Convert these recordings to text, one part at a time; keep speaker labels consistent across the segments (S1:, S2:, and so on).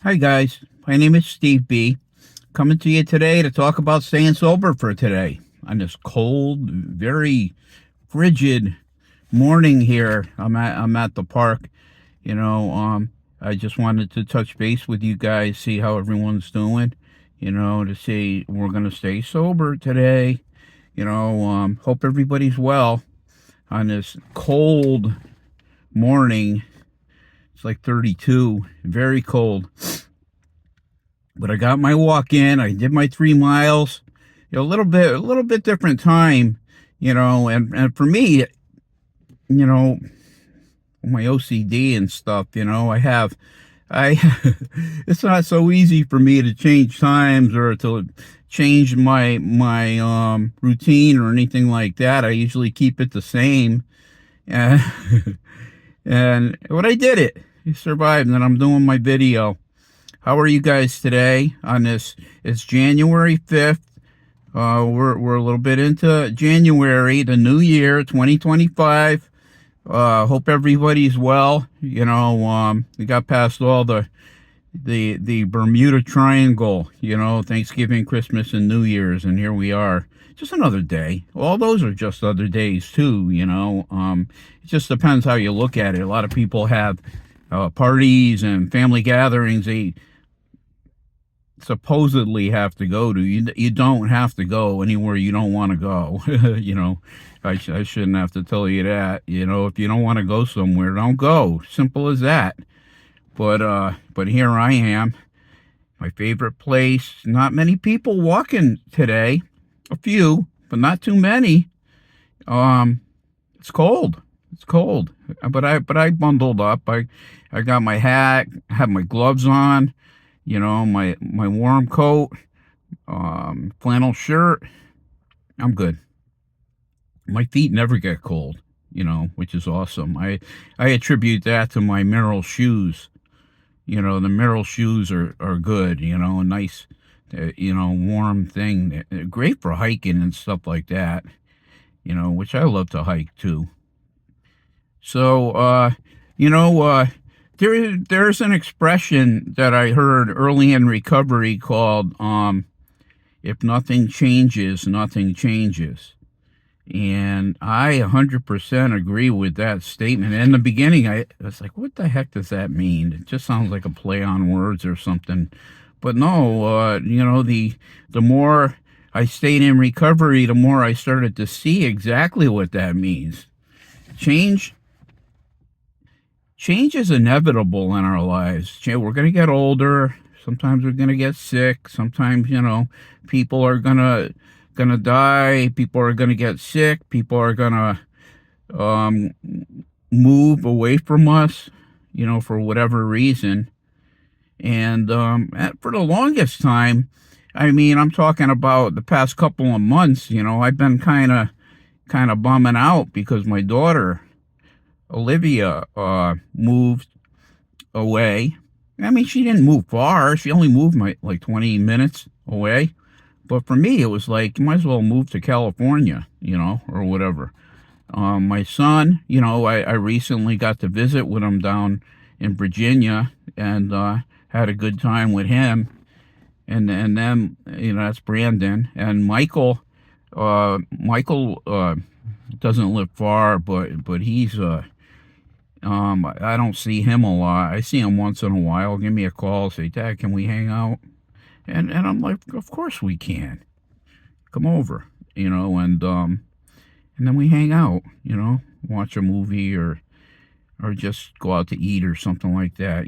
S1: Hi, guys. My name is Steve B. Coming to you today to talk about staying sober for today on this cold, very frigid morning here. I'm at the park. You know, I just wanted to touch base with you guys, see how everyone's doing. To see we're gonna stay sober today. Hope everybody's well on this cold morning. It's like 32, very cold. But I got my walk in. I did my 3 miles. A little bit different time. And for me, you know, my OCD and stuff. I it's not so easy for me to change times or to change my routine or anything like that. I usually keep it the same. And but I did it. I survived, and I'm doing my video. How are you guys today on this? It's January 5th. We're a little bit into January, the new year, 2025. Hope everybody's well. We got past all the Bermuda Triangle, Thanksgiving, Christmas, and New Year's, and here we are. Just another day. All those are just other days too, It just depends how you look at it. A lot of people have parties and family gatherings they supposedly have to go to. You don't have to go anywhere you don't want to go. I shouldn't have to tell you that. If you don't want to go somewhere, don't go. Simple as that. But here I am, my favorite place. Not many people walking today. A few, but not too many. It's cold. It's cold. But I bundled up. I got my hat, have my gloves on, my warm coat, flannel shirt. I'm good. My feet never get cold, which is awesome. I attribute that to my Merrell shoes. The Merrell shoes are good, a nice, warm thing. They're great for hiking and stuff like that, which I love to hike too. So, there's an expression that I heard early in recovery called, if nothing changes, nothing changes. And I 100% agree with that statement. In the beginning, I was like, what the heck does that mean? It just sounds like a play on words or something. But no, the more I stayed in recovery, the more I started to see exactly what that means. Change is inevitable in our lives. We're going to get older. Sometimes we're going to get sick. Sometimes, people are going to die. People are going to get sick. People are going to move away from us, for whatever reason. And for the longest time, I'm talking about the past couple of months, I've been kind of bumming out because my daughter, Olivia, moved away. She didn't move far. She only moved like 20 minutes away. But for me, it was like, you might as well move to California, or whatever. My son, I recently got to visit with him down in Virginia and had a good time with him. And then, that's Brandon. And Michael doesn't live far, but he's I don't see him a lot. I see him once in a while. Give me a call, say, Dad, can we hang out? And I'm like, of course we can. Come over, and then we hang out, watch a movie or just go out to eat or something like that,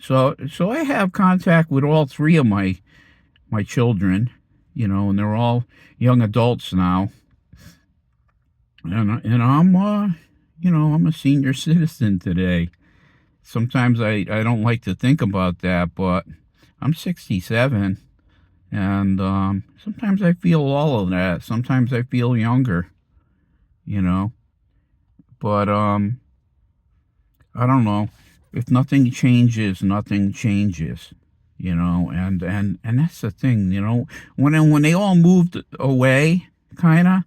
S1: So I have contact with all three of my children, and they're all young adults now. And I'm I'm a senior citizen today. Sometimes I don't like to think about that, but I'm 67, and sometimes I feel all of that. Sometimes I feel younger, but I don't know. If nothing changes, nothing changes, and that's the thing, when they all moved away, kind of,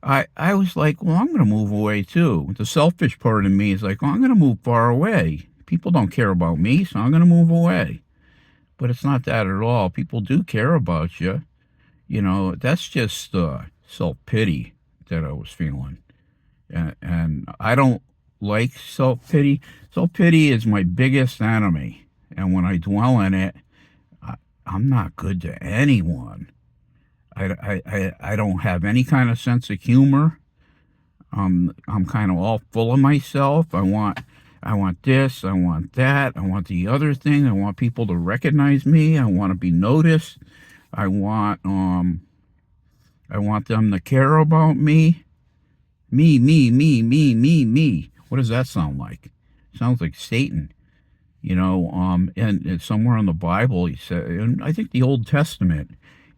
S1: I was like, well, I'm going to move away too. The selfish part of me is like, well, I'm going to move far away People don't care about me, so I'm going to move away. But it's not that at all. People do care about you. You know, that's just self-pity that I was feeling. And I don't like self-pity. Self-pity is my biggest enemy. And when I dwell in it, I'm not good to anyone. I don't have any kind of sense of humor. I'm kind of all full of myself. I want this, I want that, I want the other thing. I want people to recognize me. I want to be noticed. I want them to care about me. Me. What does that sound like? Sounds like Satan. You know, and somewhere in the Bible, he said, and I think the Old Testament,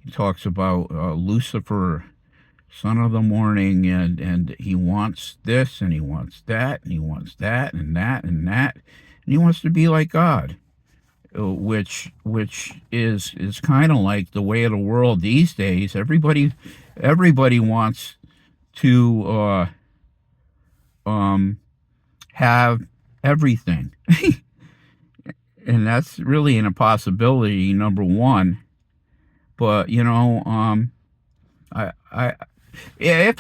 S1: he talks about Lucifer, son of the morning, and he wants this, and he wants that, and he wants that, and that, and that, and he wants to be like God, which is kind of like the way of the world these days. Everybody wants to have everything. And that's really an impossibility, number one. But if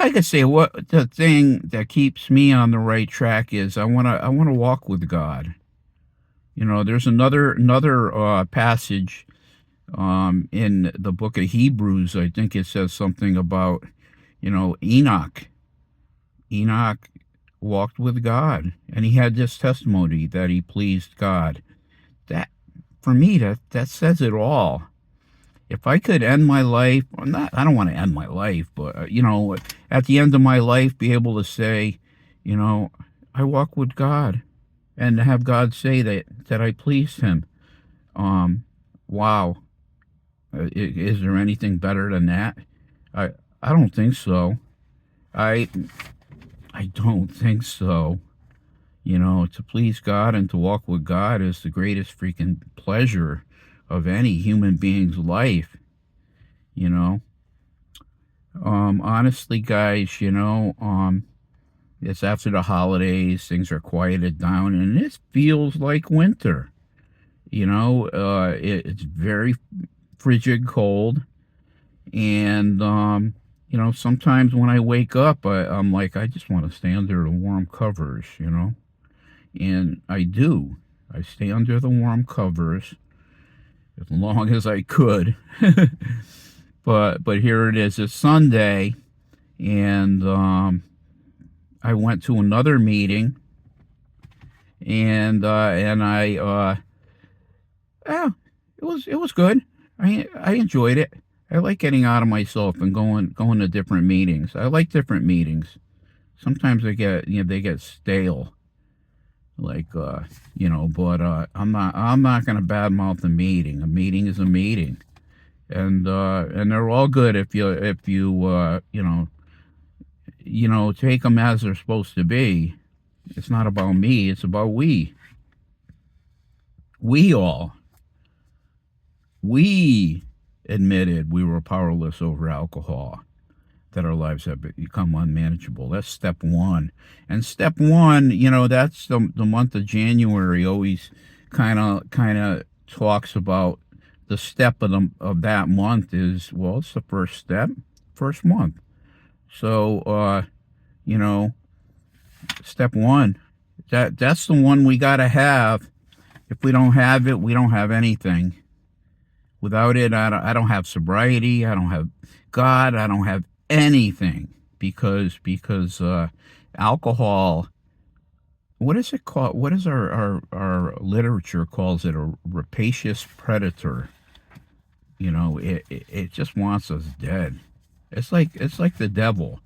S1: I could say what the thing that keeps me on the right track is, I wanna walk with God. You know, there's another passage in the book of Hebrews. I think it says something about Enoch. Enoch walked with God, and he had this testimony that he pleased God. That, for me, that says it all. If I could end my life, I don't want to end my life, but at the end of my life, be able to say, I walk with God, and to have God say that I pleased Him. Wow, is there anything better than that? I don't think so. I don't think so. To please God and to walk with God is the greatest freaking pleasure of any human being's life. Honestly, guys, it's after the holidays, things are quieted down, and it feels like winter. It's very frigid cold, and sometimes when I wake up, I'm like, I just want to stay under the warm covers, and I do. I stay under the warm covers as long as I could. but here it is. It's Sunday, and I went to another meeting, and it was good. I enjoyed it. I like getting out of myself and going to different meetings. I like different meetings. Sometimes they get stale. Like but I'm not gonna badmouth a meeting. A meeting is a meeting, and they're all good if you take them as they're supposed to be. It's not about me. It's about we. We admitted we were powerless over alcohol, that our lives have become unmanageable. That's step one. And step one, that's the month of January always kind of talks about. The step of that month is, well, it's the first step, first month. So, step one, that's the one we got to have. If we don't have it, we don't have anything. Without it, I don't have sobriety. I don't have God. I don't have anything, because alcohol, what is it called? What is our literature calls it? A rapacious predator. It just wants us dead. It's like the devil,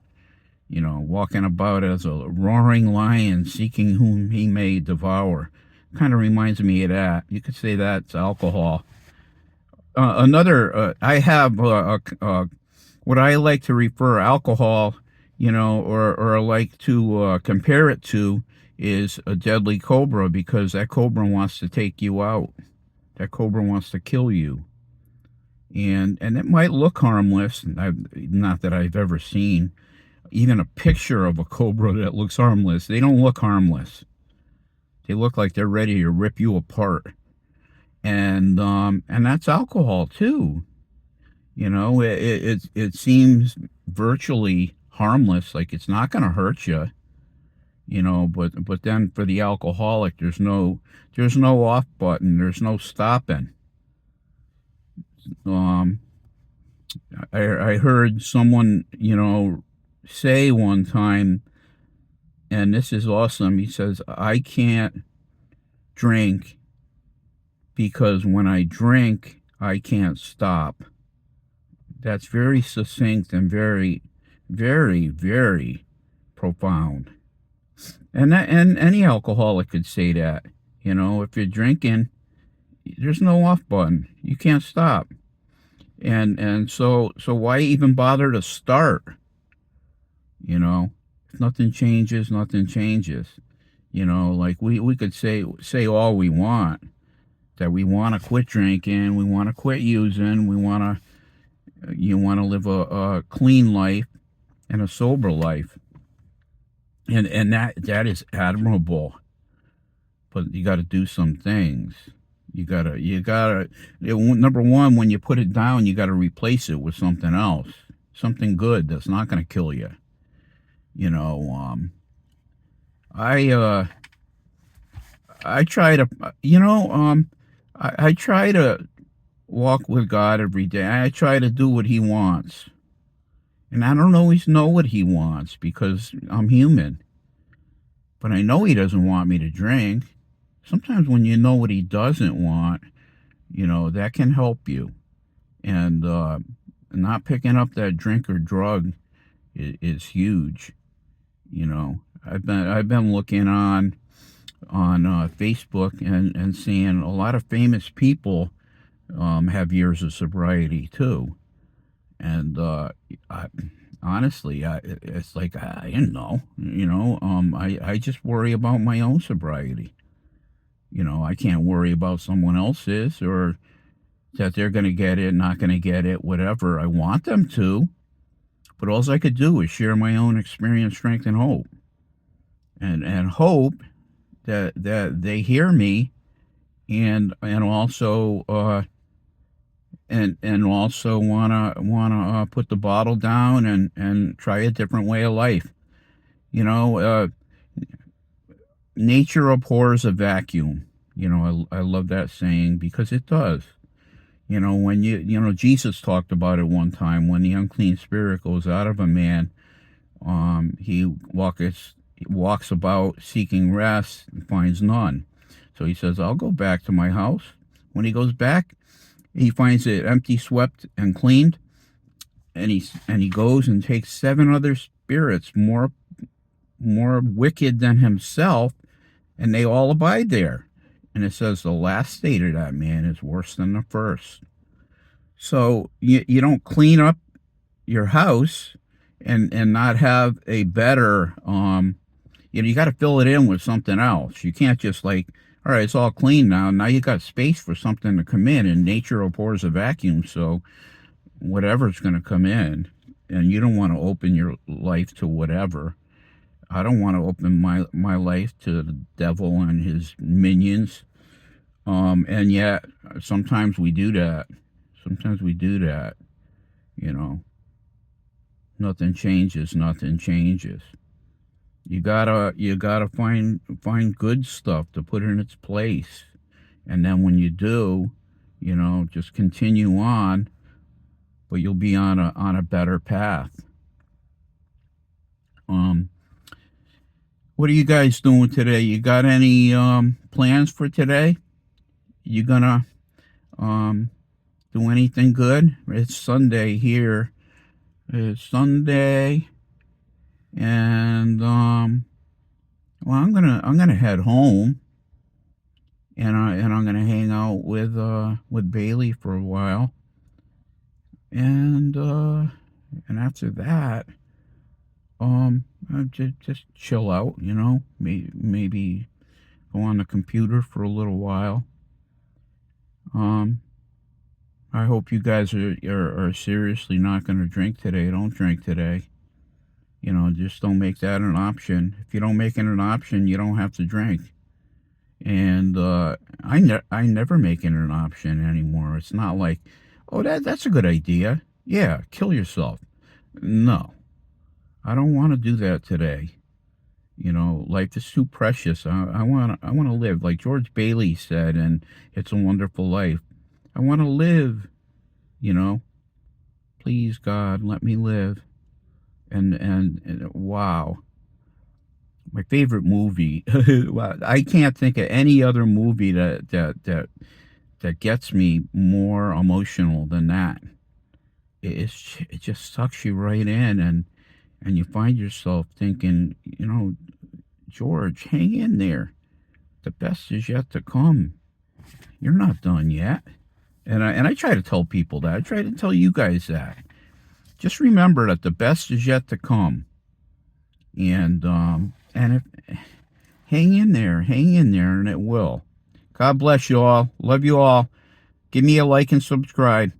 S1: walking about as a roaring lion, seeking whom he may devour. Kind of reminds me of that. You could say that's alcohol. I have what I like to refer alcohol, or like to compare it to, is a deadly cobra, because that cobra wants to take you out. That cobra wants to kill you. And it might look harmless. Not that I've ever seen even a picture of a cobra that looks harmless. They don't look harmless. They look like they're ready to rip you apart. And that's alcohol too. It seems virtually harmless, like it's not going to hurt you. But then for the alcoholic, there's no off button. There's no stopping. Um, I heard someone say one time, and this is awesome. He says, "I can't drink because when I drink, I can't stop." That's very succinct and very, very, very profound. And any alcoholic could say that. If you're drinking, there's no off button. You can't stop. And so why even bother to start? If nothing changes, nothing changes. Like we could say all we want, that we want to quit drinking, we want to quit using, we want to live a clean life and a sober life. And that is admirable. But you got to do some things. You gotta number one, when you put it down, you got to replace it with something else, something good that's not going to kill you. I try to, I try to walk with God every day. I try to do what He wants, and I don't always know what He wants because I'm human. But I know He doesn't want me to drink. Sometimes when you know what He doesn't want, that can help you. And not picking up that drink or drug is huge. I've been looking on Facebook and seeing a lot of famous people have years of sobriety too. And honestly, it's like I didn't know. I just worry about my own sobriety. I can't worry about someone else's, or that they're going to get it, not going to get it, whatever. I want them to, but all I could do is share my own experience, strength, and hope, and hope that they hear me, and also and also wanna put the bottle down and try a different way of life. Nature abhors a vacuum. I love that saying because it does. When Jesus talked about it one time. When the unclean spirit goes out of a man, he walks about seeking rest and finds none. So he says, "I'll go back to my house." When he goes back, he finds it empty, swept, and cleaned, and he goes and takes 7 other spirits more wicked than himself, and they all abide there. And it says the last state of that man is worse than the first. So you don't clean up your house and not have a better, you got to fill it in with something else. You can't just all right, it's all clean now. Now you got space for something to come in, and nature abhors a vacuum. So whatever's going to come in, and you don't want to open your life to whatever. I don't want to open my life to the devil and his minions. And yet sometimes we do that. Nothing changes. You gotta find good stuff to put in its place. And then when you do, just continue on, but you'll be on a better path. What are you guys doing today? You got any plans for today? You gonna do anything good? It's Sunday here. It's Sunday, and well, I'm gonna head home, and I'm gonna hang out with Bailey for a while, and after that, just chill out, maybe go on the computer for a little while. I hope you guys are seriously not going to drink today. Don't drink today. Just don't make that an option. If you don't make it an option, you don't have to drink. And I never make it an option anymore. It's not like, oh, that's a good idea. Yeah, kill yourself. No, I don't want to do that today. You know, life is too precious. I want to live, like George Bailey said, and It's a Wonderful Life. I want to live. You know, please God, let me live. And wow, my favorite movie. I can't think of any other movie that gets me more emotional than that. It just sucks you right in, and you find yourself thinking, you know, George, hang in there. The best is yet to come. You're not done yet. And I try to tell people that. I try to tell you guys that. Just remember that the best is yet to come. And if hang in there, and it will. God bless you all. Love you all. Give me a like and subscribe.